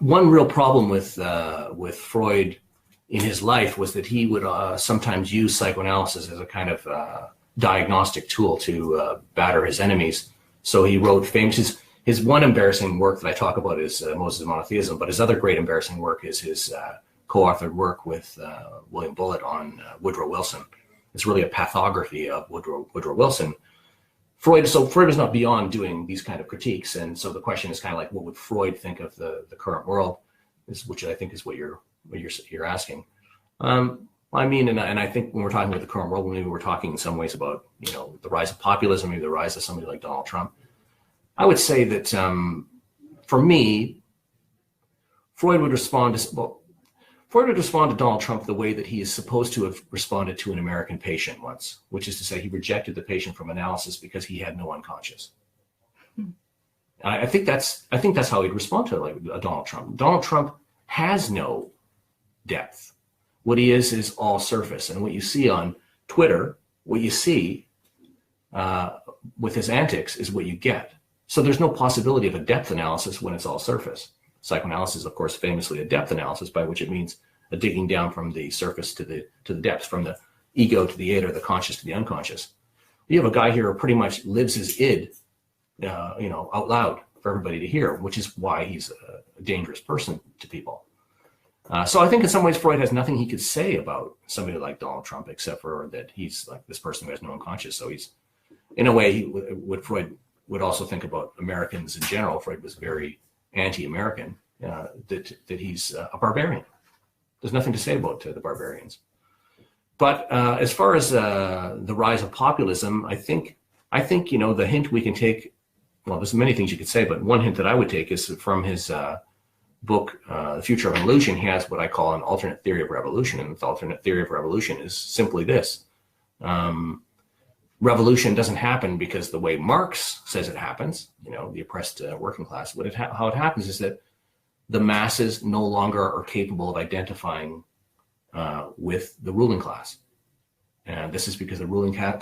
one real problem with Freud in his life was that he would sometimes use psychoanalysis as a kind of diagnostic tool to batter his enemies. So he wrote famous, his one embarrassing work that I talk about is Moses of Monotheism, but his other great embarrassing work is his co-authored work with William Bullitt on Woodrow Wilson. It's really a pathography of Woodrow Wilson. Freud was not beyond doing these kind of critiques, and so the question is kind of like, what would Freud think of the current world, which I think is what you're asking. I mean, and I think when we're talking about the current world, maybe we're talking in some ways about, you know, the rise of populism, maybe the rise of somebody like Donald Trump. I would say that for me, Freud would respond to Donald Trump the way that he is supposed to have responded to an American patient once, which is to say he rejected the patient from analysis because he had no unconscious. I think that's how he'd respond to like Donald Trump. Donald Trump has no depth. What he is all surface. And what you see on Twitter, what you see with his antics is what you get. So there's no possibility of a depth analysis when it's all surface. Psychoanalysis, of course, famously a depth analysis, by which it means a digging down from the surface to the depths, from the ego to the id, or the conscious to the unconscious. You have a guy here who pretty much lives his id, out loud for everybody to hear, which is why he's a dangerous person to people. So I think in some ways Freud has nothing he could say about somebody like Donald Trump, except for that he's like this person who has no unconscious. So he's, in a way, what Freud would also think about Americans in general. Freud was very anti-American, that he's a barbarian. There's nothing to say about the barbarians. But as far as the rise of populism, I think the hint we can take, well, there's many things you could say, but one hint that I would take is from his book, The Future of Evolution. He has what I call an alternate theory of revolution. And the alternate theory of revolution is simply this. Revolution doesn't happen because the way Marx says it happens, the oppressed working class. How it happens is that the masses no longer are capable of identifying with the ruling class. And this is because the ruling class